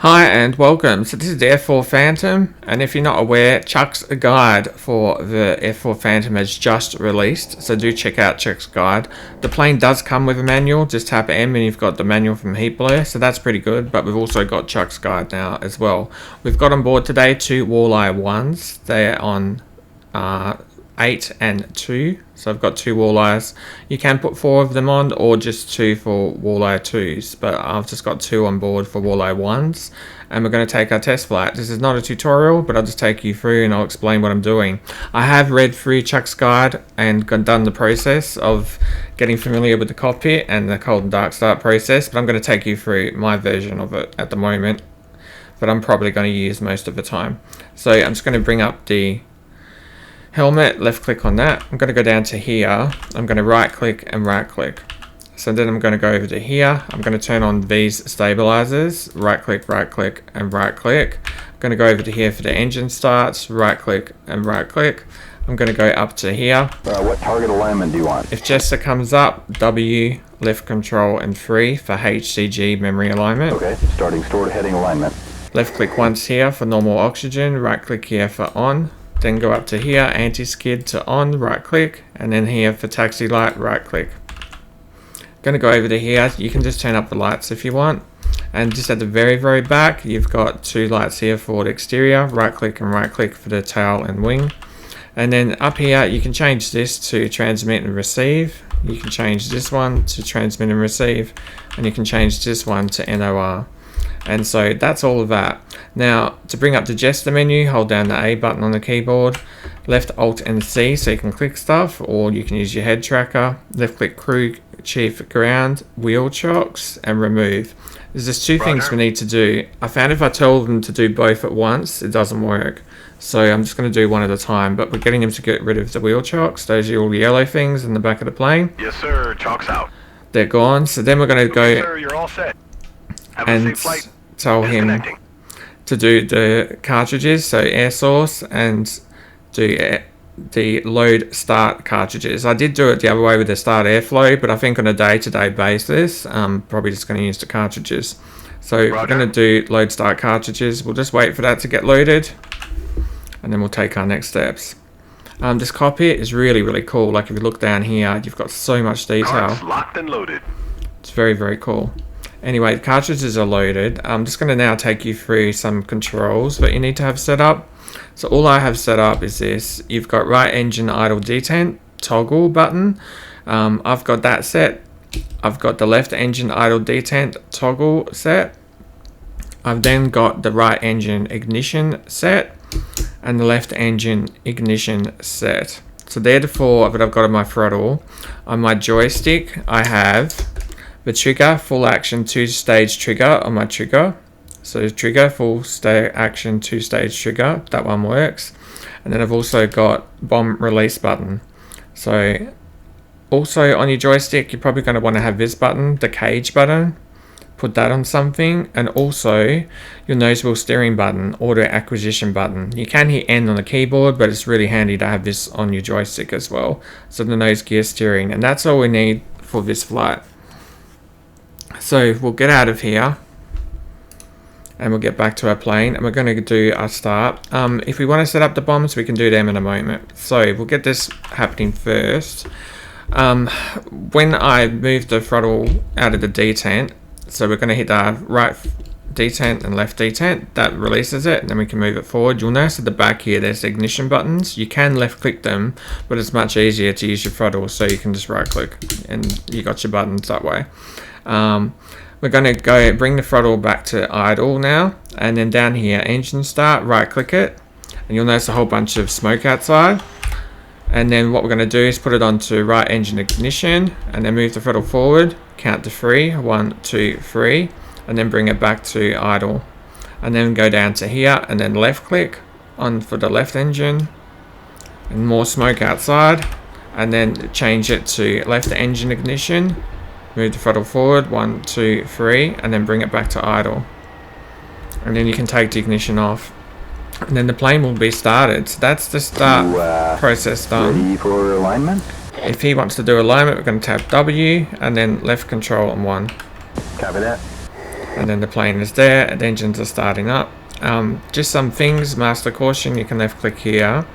Hi and welcome. So this is the F4 Phantom, and if you're not aware, Chuck's guide for the F4 Phantom has just released, so do check out Chuck's guide. The plane does come with a manual, just tap M and you've got the manual from Heatblur, so that's pretty good, but we've also got Chuck's guide now as well. We've got on board today 2 Walleye 1s, they're on 8 and 2, so I've got 2 walleyes. You can put 4 of them on or just 2 for walleye 2s, but I've just got 2 on board for walleye 1s, and we're going to take our test flight. This is not a tutorial, but I'll just take you through and I'll explain what I'm doing. I have read through Chuck's guide and done the process of getting familiar with the cockpit and the cold and dark start process, but I'm going to take you through my version of it at the moment, but I'm probably going to use most of the time. So I'm just going to bring up the helmet, left click on that. I'm going to go down to here. I'm going to right click and right click. So then I'm going to go over to here. I'm going to turn on these stabilizers, right click and right click. I'm going to go over to here for the engine starts, right click and right click. I'm going to go up to here. What target alignment do you want? If Jester comes up, W, left control and 3 for HCG memory alignment. Okay, starting stored heading alignment. Left click once here for normal oxygen, right click here for on. Then go up to here, anti-skid to on, right click, and then here for taxi light, right click. Going to go over to here. You can just turn up the lights if you want. And just at the very back, you've got 2 lights here for the exterior, right click and right click for the tail and wing. And then up here, you can change this to transmit and receive. You can change this one to transmit and receive, and you can change this one to NOR. And so that's all of that. Now, to bring up the Jester menu, hold down the A button on the keyboard, left Alt and C so you can click stuff, or you can use your head tracker, left click crew chief ground, wheel chocks, and remove. There's just 2 things we need to do. I found if I tell them to do both at once, it doesn't work. So I'm just going to do one at a time, but we're getting them to get rid of the wheel chocks. Those are all the yellow things in the back of the plane. Yes, sir. Chocks out. They're gone. So then we're going to go Okay, sir, you're all set. Have a safe flight. Tell him to do the cartridges, so air source, and do the load start cartridges. I did do it the other way with the start airflow, but I think on a day-to-day basis, I'm probably just going to use the cartridges. So we're going to do load start cartridges. We'll just wait for that to get loaded, and then we'll take our next steps. This cockpit is really cool. Like if you look down here, you've got so much detail. Cards locked and loaded. It's very cool. Anyway, the cartridges are loaded. I'm just going to now take you through some controls that you need to have set up. So all I have set up is this. You've got right engine idle detent toggle button. I've got that set. I've got the left engine idle detent toggle set. I've then got the right engine ignition set and the left engine ignition set. So they're the 4 that I've got on my throttle. On my joystick, I have the trigger, full action 2-stage trigger on my trigger. So trigger, full action 2-stage trigger, that one works. And then I've also got bomb release button. So also on your joystick, you're probably going to want to have this button, the cage button. Put that on something, and also your nose wheel steering button, auto acquisition button. You can hit N on the keyboard, but it's really handy to have this on your joystick as well. So the nose gear steering, and that's all we need for this flight. So we'll get out of here and we'll get back to our plane, and we're going to do our start. If we want to set up the bombs, we can do them in a moment. So we'll get this happening first. When I move the throttle out of the detent, so we're going to hit our right detent and left detent, that releases it, and then we can move it forward. You'll notice at the back here there's ignition buttons. You can left click them, but it's much easier to use your throttle, so you can just right click and you got your buttons that way. We're going to go bring the throttle back to idle now, and then down here engine start, right click it, and you'll notice a whole bunch of smoke outside. And then what we're going to do is put it onto right engine ignition, and then move the throttle forward, count to 3, 1, 2, 3, and then bring it back to idle, and then go down to here and then left click on for the left engine, and more smoke outside, and then change it to left engine ignition. Move the throttle forward, 1, 2, 3, and then bring it back to idle. And then you can take the ignition off. And then the plane will be started. So that's the start process done. Ready for alignment? If he wants to do alignment, we're going to tap W, and then left control on 1. Copy that. And then the plane is there, and the engines are starting up. Just some things, master caution, you can left click here.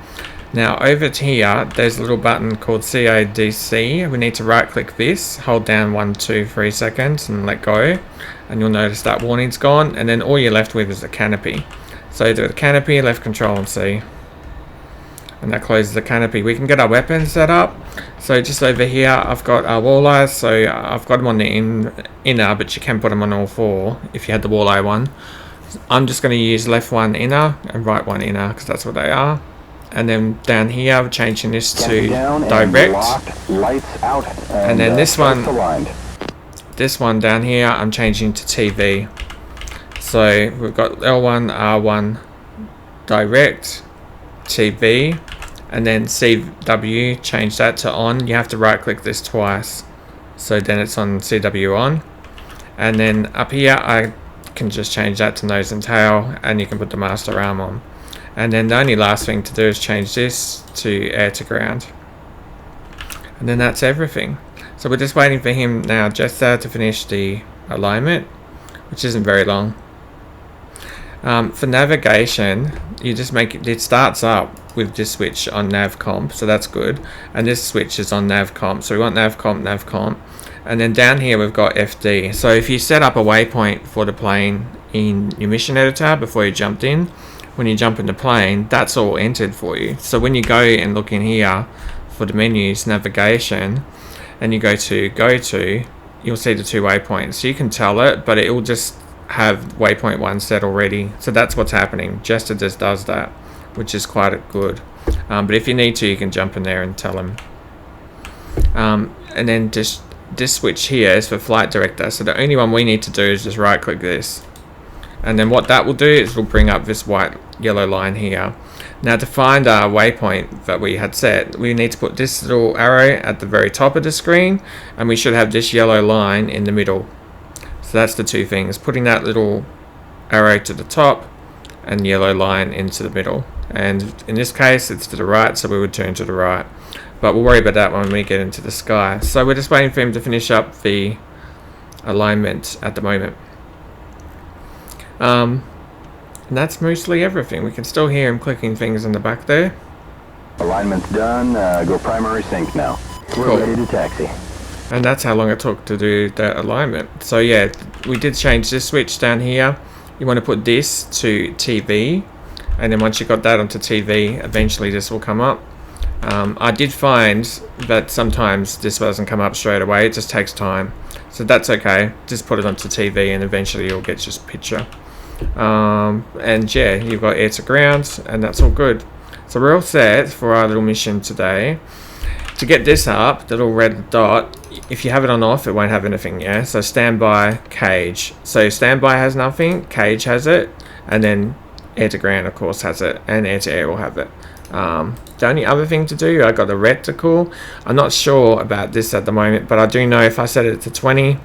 Now over to here, there's a little button called CADC. We need to right click this, hold down 1, 2, 3 seconds and let go. And you'll notice that warning's gone, and then all you're left with is the canopy. So the canopy, left control and C. And that closes the canopy. We can get our weapons set up. So just over here, I've got our walleyes. So I've got them on the inner, but you can put them on all 4 if you had the walleye one. I'm just going to use left one inner and right one inner because that's what they are. And then down here, I'm changing this to direct. Lights out, and then this one down here, I'm changing to TV. So we've got L1, R1, direct, TV. And then CW, change that to on. You have to right click this twice. So then it's on CW on. And then up here, I can just change that to nose and tail. And you can put the master arm on. And then the only last thing to do is change this to air to ground. And then that's everything. So we're just waiting for him now, Jester, to finish the alignment, which isn't very long. For navigation, you just make it starts up with this switch on nav comp, so that's good, and this switch is on nav comp, so we want nav comp, and then down here we've got FD. So if you set up a waypoint for the plane in your mission editor before you jumped in, when you jump in the plane, that's all entered for you. So when you go and look in here for the menus, navigation, and you go to, you'll see the 2 waypoints. So you can tell it, but it will just have waypoint 1 set already. So that's what's happening. Jester just does that, which is quite good. But if you need to, you can jump in there and tell him. And then just this switch here is for flight director. So the only one we need to do is just right click this. And then what that will do is it'll bring up this white yellow line here. Now to find our waypoint that we had set, we need to put this little arrow at the very top of the screen, and we should have this yellow line in the middle. So that's the 2 things, putting that little arrow to the top and yellow line into the middle. And in this case it's to the right, so we would turn to the right. But we'll worry about that when we get into the sky. So we're just waiting for him to finish up the alignment at the moment. And that's mostly everything. We can still hear him clicking things in the back there. Alignment's done. Go primary sync now. We're ready to taxi. And that's how long it took to do that alignment. So yeah, we did change this switch down here. You want to put this to TV, and then once you got that onto TV, eventually this will come up. I did find that sometimes this doesn't come up straight away. It just takes time. So that's okay. Just put it onto TV and eventually you'll get just a picture. And yeah, you've got air to ground, and that's all good. So we're all set for our little mission today. To get this up, the little red dot, if you have it on off, it won't have anything, yeah? So standby, cage. So standby has nothing, cage has it, and then air to ground, of course, has it, and air to air will have it. The only other thing to do, I got the reticle. I'm not sure about this at the moment, but I do know if I set it to 20,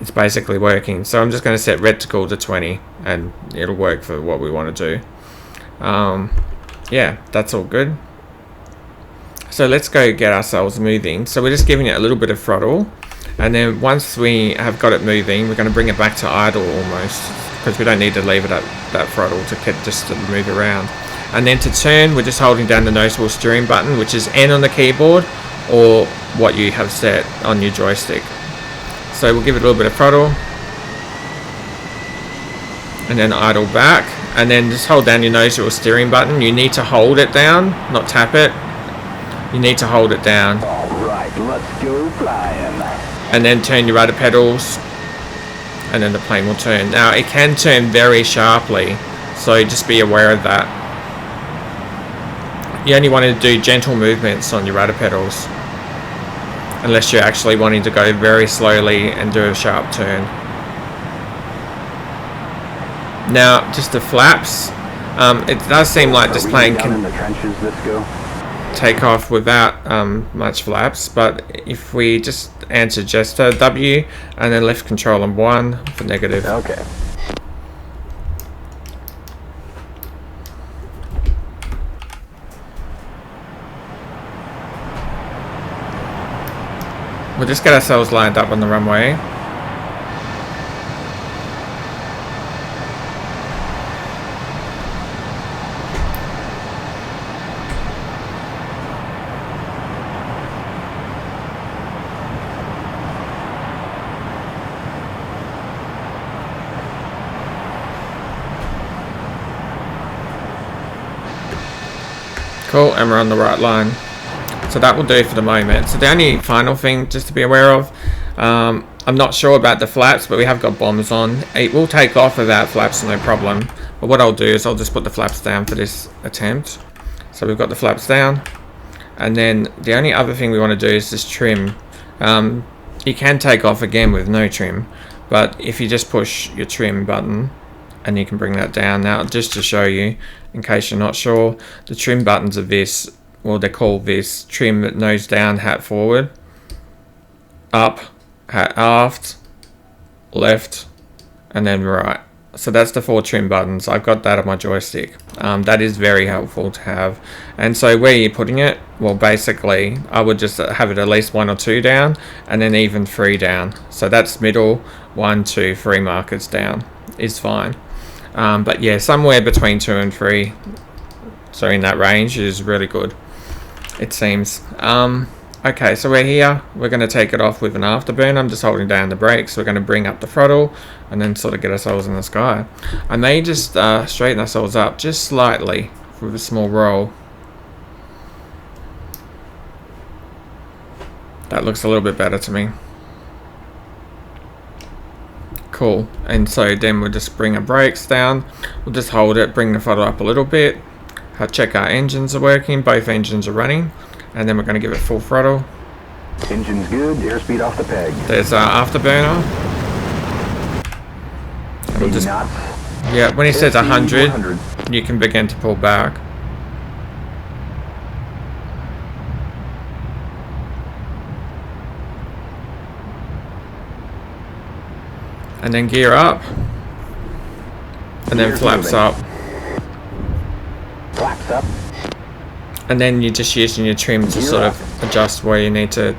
it's basically working. So I'm just going to set reticle to 20 and it'll work for what we want to do. Yeah, that's all good. So let's go get ourselves moving. So we're just giving it a little bit of throttle, and then once we have got it moving, we're going to bring it back to idle almost, because we don't need to leave it at that throttle to get just to move around. And then to turn, we're just holding down the noticeable steering button, which is N on the keyboard, or what you have set on your joystick. So we'll give it a little bit of throttle, and then idle back, and then just hold down your noticeable steering button. You need to hold it down, not tap it. You need to hold it down. Alright, let's go flying. And then turn your rudder pedals, and then the plane will turn. Now it can turn very sharply, so just be aware of that. You only want to do gentle movements on your rudder pedals, unless you're actually wanting to go very slowly and do a sharp turn. Now, just the flaps. It does seem like this plane can take off without much flaps, but if we just answer Jester W and then left control on 1 for negative. Okay. We'll just get ourselves lined up on the runway. Cool, and we're on the right line. So that will do for the moment. So the only final thing just to be aware of, I'm not sure about the flaps, but we have got bombs on. It will take off without flaps, no problem. But what I'll do is I'll just put the flaps down for this attempt. So we've got the flaps down. And then the only other thing we want to do is just trim. You can take off again with no trim, but if you just push your trim button, and you can bring that down. Now, just to show you, in case you're not sure, the trim buttons are this, well, they're called this: trim nose down, hat forward, up, hat aft, left, and then right. So that's the 4 trim buttons. I've got that on my joystick. That is very helpful to have. And so where you're putting it, well, basically I would just have it at least 1 or 2 down, and then even 3 down. So that's middle, 1, 2, 3 markers down is fine. But yeah, somewhere between 2 and 3, so in that range, is really good, it seems. Okay, so we're here. We're going to take it off with an afterburn. I'm just holding down the brakes. We're going to bring up the throttle and then sort of get ourselves in the sky. I may just straighten ourselves up just slightly with a small roll. That looks a little bit better to me. Cool. And so then we'll just bring our brakes down. We'll just hold it, bring the throttle up a little bit. Check our engines are working. Both engines are running. And then we're going to give it full throttle. Engine's good, airspeed off the peg. There's our afterburner. And we'll just, yeah, when he says 100, you can begin to pull back. And then gear up. And then flaps up. Flaps up. And then you're just using your trim to sort of adjust where you need to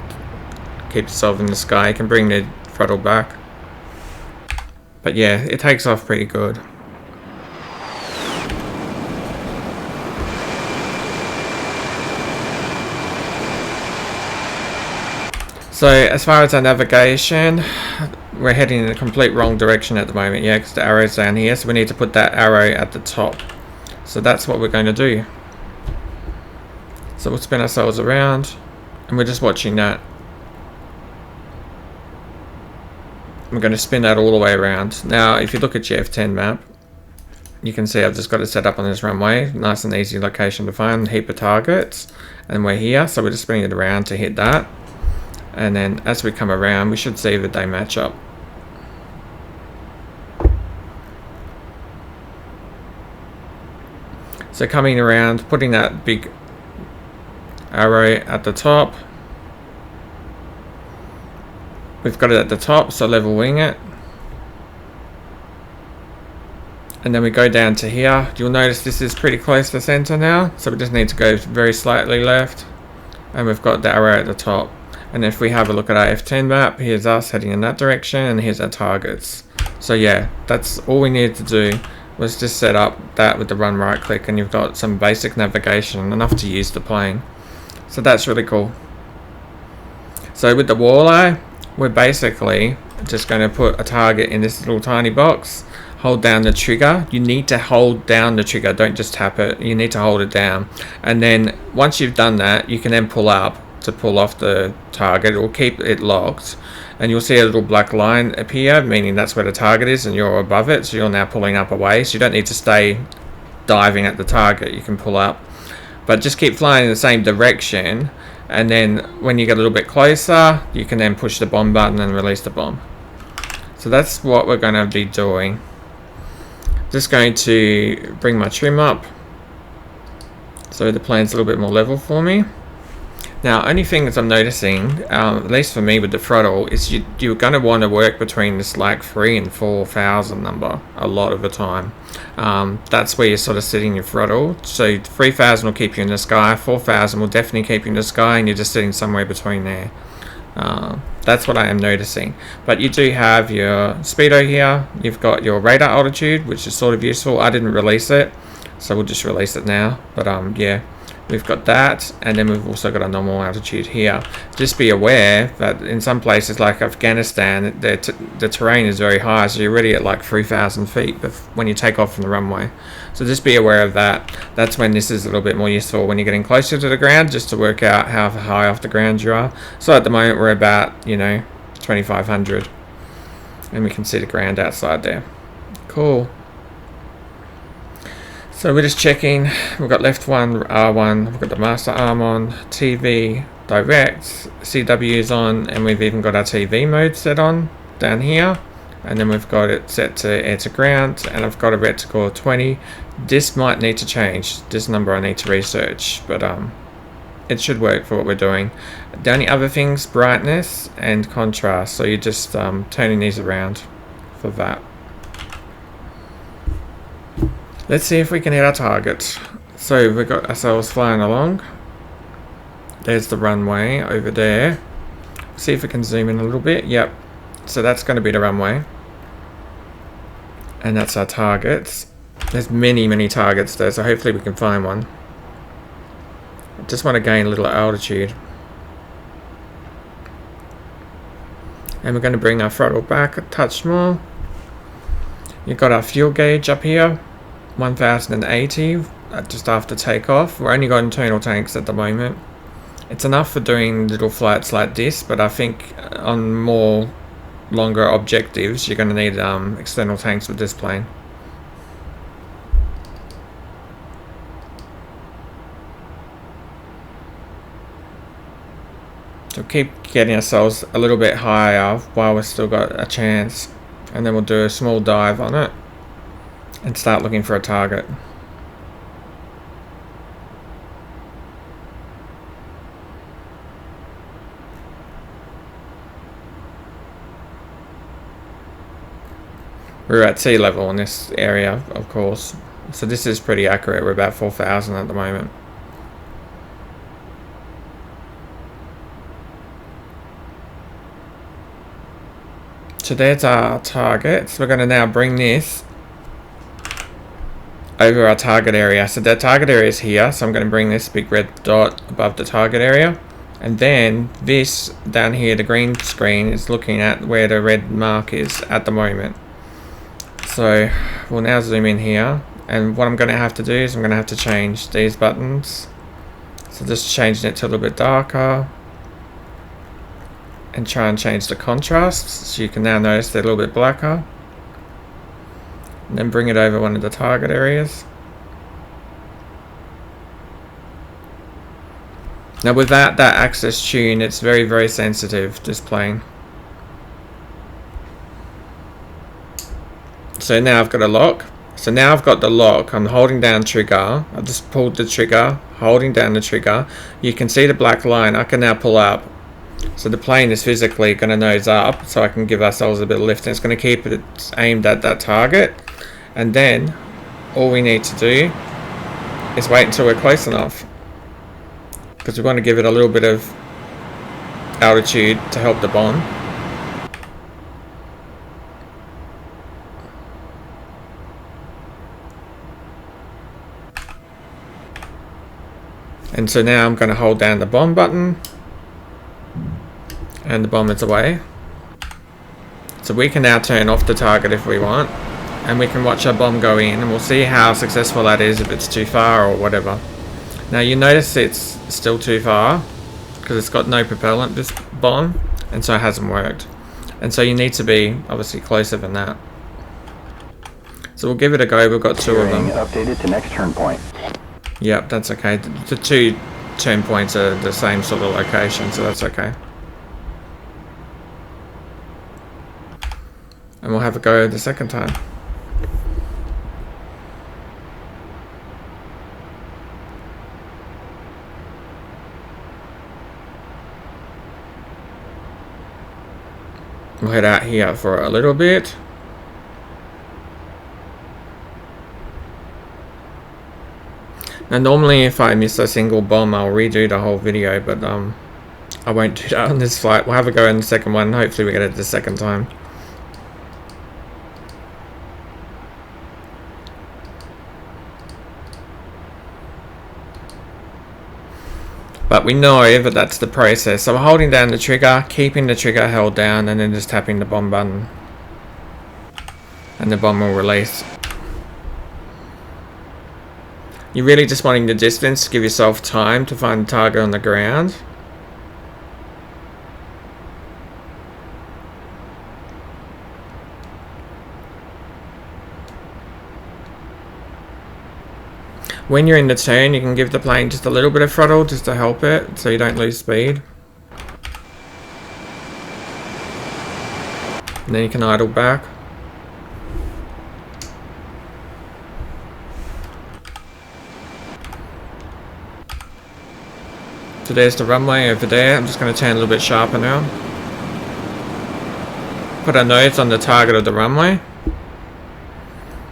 keep yourself in the sky. You can bring the throttle back. But yeah, it takes off pretty good. So as far as our navigation, we're heading in the complete wrong direction at the moment. Yeah, because the arrow's down here. So we need to put that arrow at the top. So that's what we're going to do. So we'll spin ourselves around, and we're just watching that. We're going to spin that all the way around. Now, if you look at your F10 map, you can see I've just got it set up on this runway. Nice and easy location to find, heap of targets. And we're here, so we're just spinning it around to hit that. And then as we come around, we should see that they match up. So coming around, putting that big arrow at the top. We've got it at the top, so level wing it. And then we go down to here. You'll notice this is pretty close to center now, so we just need to go very slightly left. And we've got the arrow at the top. And if we have a look at our F10 map, here's us heading in that direction, and here's our targets. So yeah, that's all we needed to do, was just set up that with the run right click, and you've got some basic navigation, enough to use the plane. So that's really cool. So with the Walleye, we're basically just going to put a target in this little tiny box, hold down the trigger. You need to hold down the trigger, don't just tap it, you need to hold it down. And then once you've done that, you can then pull up to pull off the target, or keep it locked. And you'll see a little black line appear, meaning that's where the target is, and you're above it, so you're now pulling up away. So you don't need to stay diving at the target, you can pull up. But just keep flying in the same direction, and then when you get a little bit closer, you can then push the bomb button and release the bomb. So that's what we're going to be doing. Just going to bring my trim up so the plane's a little bit more level for me. Now, only thing that I'm noticing, at least for me with the throttle, is you're going to want to work between this like 3,000 and 4,000 number a lot of the time. That's where you're sort of setting your throttle. So 3,000 will keep you in the sky, 4,000 will definitely keep you in the sky, and you're just sitting somewhere between there. That's what I am noticing. But you do have your speedo here. You've got your radar altitude, which is sort of useful. I didn't release it, so we'll just release it now. But yeah, We've got that, and then we've also got a normal altitude here. Just be aware that in some places like Afghanistan, the terrain is very high, so you're already at like 3,000 feet when you take off from the runway. So just be aware of that. That's when this is a little bit more useful when you're getting closer to the ground, just to work out how high off the ground you are. So at the moment we're about, 2,500, and we can see the ground outside there. Cool. So we're just checking. We've got left one, R1, we've got the master arm on, TV direct, CW is on, and we've even got our TV mode set on down here. And then we've got it set to air to ground, and I've got a reticle of 20. This might need to change. This number I need to research, but it should work for what we're doing. The only other things, brightness and contrast. So you're just turning these around for that. Let's see if we can hit our target. So we've got ourselves flying along. There's the runway over there. See if we can zoom in a little bit. Yep. So that's going to be the runway. And that's our targets. There's many, many targets there, so hopefully we can find one. Just want to gain a little altitude. And we're going to bring our throttle back a touch more. You've got our fuel gauge up here. 1080 just after takeoff. We're only got internal tanks at the moment. It's enough for doing little flights like this, but I think on more longer objectives you're going to need external tanks with this plane. So keep getting ourselves a little bit higher while we've still got a chance, and then we'll do a small dive on it and start looking for a target. We're at sea level in this area, of course, so this is pretty accurate. We're about 4,000 at the moment. So there's our target. We're going to now bring this over our target area. So the target area is here, so I'm going to bring this big red dot above the target area, and then this down here, the green screen, is looking at where the red mark is at the moment. So we'll now zoom in here, and what I'm going to have to do is I'm going to have to change these buttons. So just changing it to a little bit darker, and try and change the contrast, so you can now notice they're a little bit blacker. And then bring it over one of the target areas. Now without that access tune, it's very, very sensitive, this plane. So now I've got a lock. So now I've got the lock, I'm holding down trigger. I just pulled the trigger, holding down the trigger. You can see the black line. I can now pull up. So the plane is physically going to nose up, so I can give ourselves a bit of lift, and it's going to keep it aimed at that target. And then all we need to do is wait until we're close enough, because we want to give it a little bit of altitude to help the bomb. And so now I'm going to hold down the bomb button, and the bomb is away. So we can now turn off the target if we want, and we can watch our bomb go in, and we'll see how successful that is, if it's too far or whatever. Now you notice it's still too far because it's got no propellant, this bomb, and so it hasn't worked. And so you need to be obviously closer than that. So we'll give it a go. We've got two of them. Updated to next turn point. Yep, that's okay. The two turn points are the same sort of location, so that's okay. And we'll have a go the second time. We'll head out here for a little bit. Now normally if I miss a single bomb, I'll redo the whole video, but I won't do that on this flight. We'll have a go in the second one. Hopefully we get it the second time. But we know that that's the process. So we're holding down the trigger, keeping the trigger held down, and then just tapping the bomb button. And the bomb will release. You're really just wanting the distance to give yourself time to find the target on the ground. When you're in the turn, you can give the plane just a little bit of throttle just to help it so you don't lose speed. And then you can idle back. So there's the runway over there. I'm just going to turn a little bit sharper now. Put our nose on the target of the runway.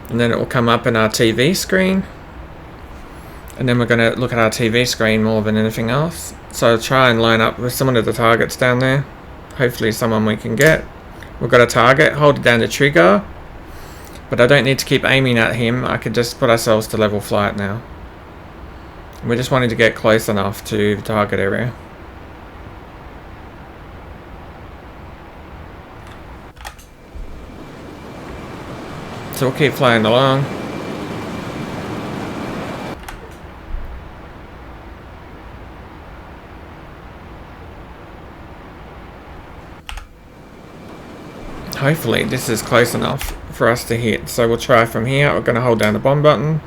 And then it will come up in our TV screen. And then we're going to look at our TV screen more than anything else. So try and line up with some of the targets down there. Hopefully someone we can get. We've got a target, hold down the trigger. But I don't need to keep aiming at him. I can just put ourselves to level flight now. We're just wanting to get close enough to the target area. So we'll keep flying along. Hopefully this is close enough for us to hit. So we'll try from here. We're going to hold down the bomb button.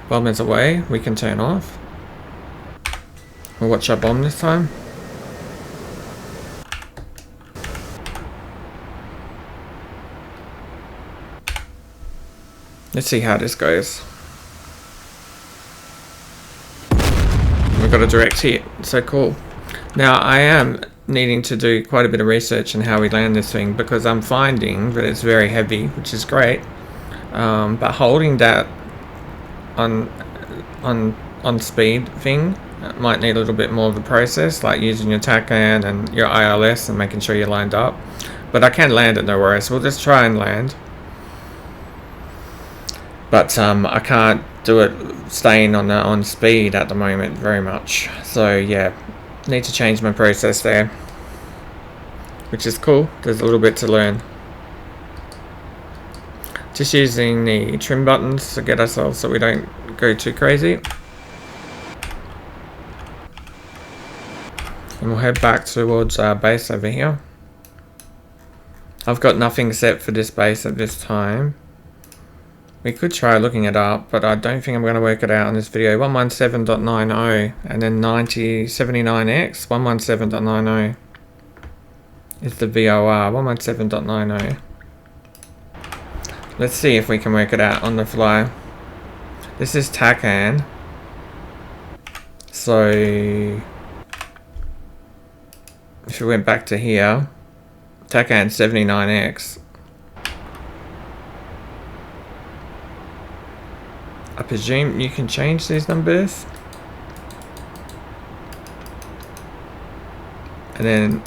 Bomb is away. We can turn off. We'll watch our bomb this time. Let's see how this goes. We've got a direct hit. So cool. Now I am needing to do quite a bit of research on how we land this thing, because I'm finding that it's very heavy, which is great, but holding that on speed thing might need a little bit more of a process, like using your TACAN and your ILS and making sure you're lined up. But I can land it, no worries. We'll just try and land, but I can't do it staying on speed at the moment very much. So yeah, need to change my process there, which is cool. There's a little bit to learn. Just using the trim buttons to get ourselves so we don't go too crazy. And we'll head back towards our base over here. I've got nothing set for this base at this time. We could try looking it up, but I don't think I'm going to work it out in this video. 117.90 and then 9079X. 117.90 is the VOR. 117.90. Let's see if we can work it out on the fly. This is TACAN. So if we went back to here, TACAN 79X. I presume you can change these numbers. And then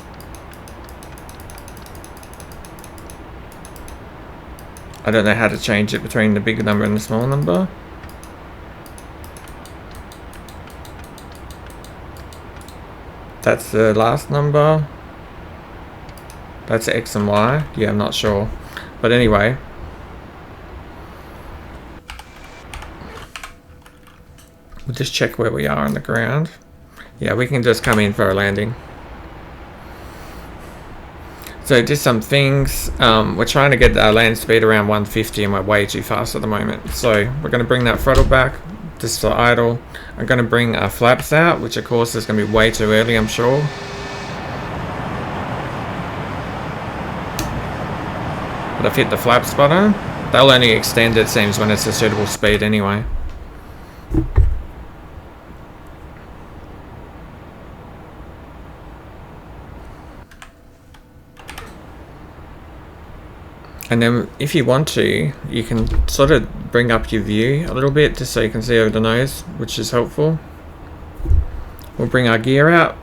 I don't know how to change it between the big number and the small number. That's the last number. That's X and Y. Yeah, I'm not sure. But anyway. We'll just check where we are on the ground. Yeah, we can just come in for a landing. So just some things. We're trying to get our land speed around 150 and we're way too fast at the moment. So we're going to bring that throttle back just for idle. I'm going to bring our flaps out, which of course is going to be way too early, I'm sure. But I've hit the flaps button. They'll only extend, it seems, when it's a suitable speed anyway. And then if you want to, you can sort of bring up your view a little bit just so you can see over the nose, which is helpful. We'll bring our gear out.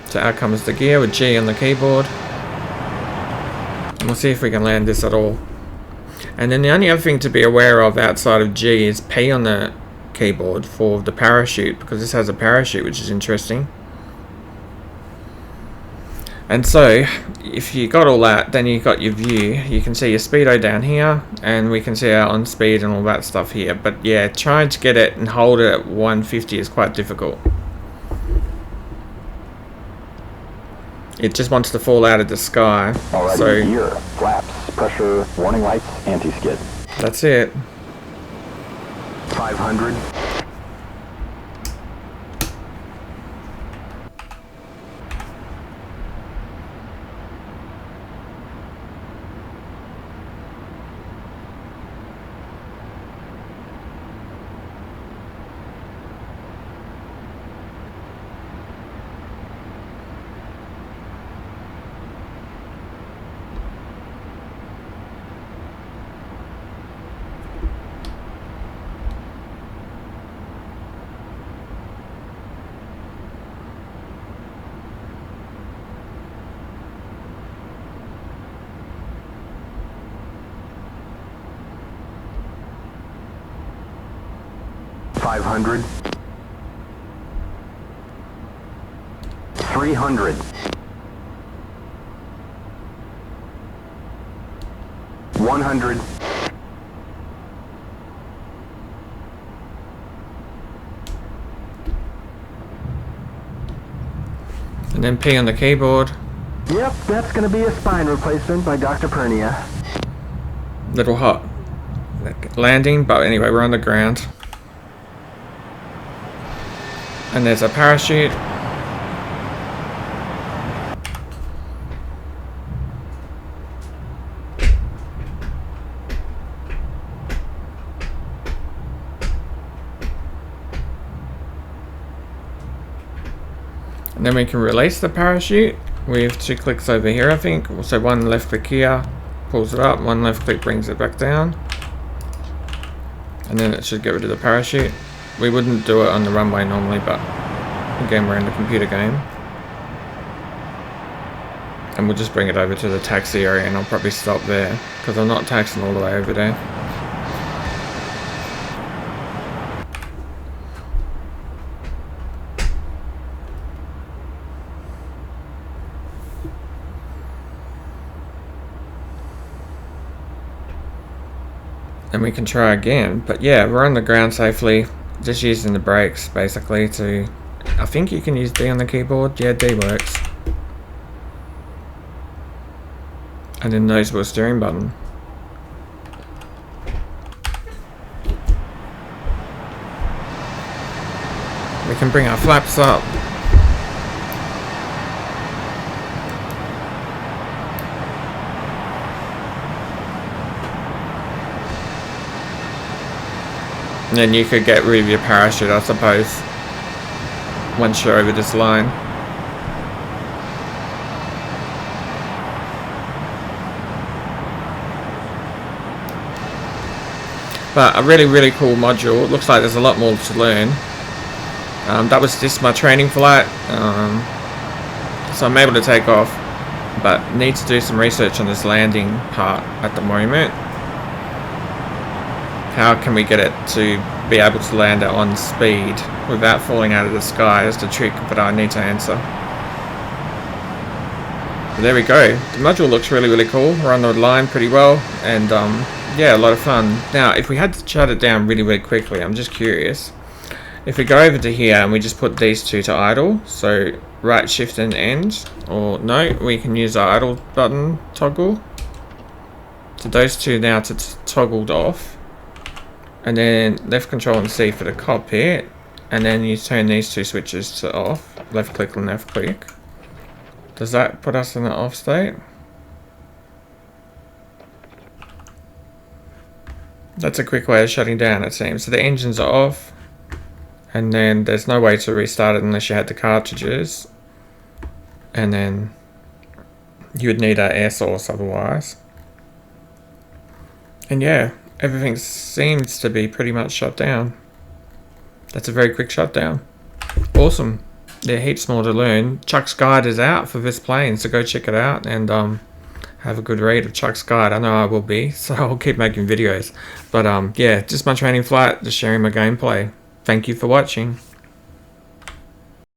So out comes the gear with G on the keyboard. And we'll see if we can land this at all. And then the only other thing to be aware of outside of G is P on the keyboard for the parachute, because this has a parachute, which is interesting. And so if you got all that, then you got your view. You can see your speedo down here, and we can see our on speed and all that stuff here. But yeah, trying to get it and hold it at 150 is quite difficult. It just wants to fall out of the sky. Alrighty, So gear, flaps, pressure, warning lights, anti-skid. that's it. 500. $500. 300. 100. And then P on the keyboard. Yep, that's going to be a spine replacement by Dr. Pernia. Little hot landing, but anyway, we're on the ground. And there's a parachute. And then we can release the parachute with 2 clicks over here, I think. So 1 left click here pulls it up, 1 left click brings it back down. And then it should get rid of the parachute. We wouldn't do it on the runway normally, but again, we're in the computer game. And we'll just bring it over to the taxi area, and I'll probably stop there because I'm not taxiing all the way over there. And we can try again, but yeah, we're on the ground safely, just using the brakes basically to, I think you can use D on the keyboard. Yeah, D works. And then nose wheel steering button. We can bring our flaps up. And then you could get rid of your parachute, I suppose, once you're over this line. But a really, really cool module. It looks like there's a lot more to learn. That was just my training flight. So I'm able to take off, but need to do some research on this landing part at the moment. How can we get it to be able to land it on speed without falling out of the sky is the trick that I need to answer. But there we go. The module looks really, really cool. We're on the line pretty well, and yeah, a lot of fun. Now, if we had to shut it down really, really quickly, I'm just curious. If we go over to here and we just put these two to idle, so right shift and end, or no, we can use our idle button toggle. So those two now to toggled off. And then left control and C for the cockpit, and then you turn these two switches to off, left click and left click. Does that put us in the off state? That's a quick way of shutting down, it seems. So the engines are off, and then there's no way to restart it unless you had the cartridges, and then you would need an air source otherwise. And yeah, everything seems to be pretty much shut down. That's a very quick shutdown. Awesome. There are heaps more to learn. Chuck's guide is out for this plane, so go check it out and have a good read of Chuck's guide. I know I will be, so I'll keep making videos. But yeah, just my training flight, just sharing my gameplay. Thank you for watching.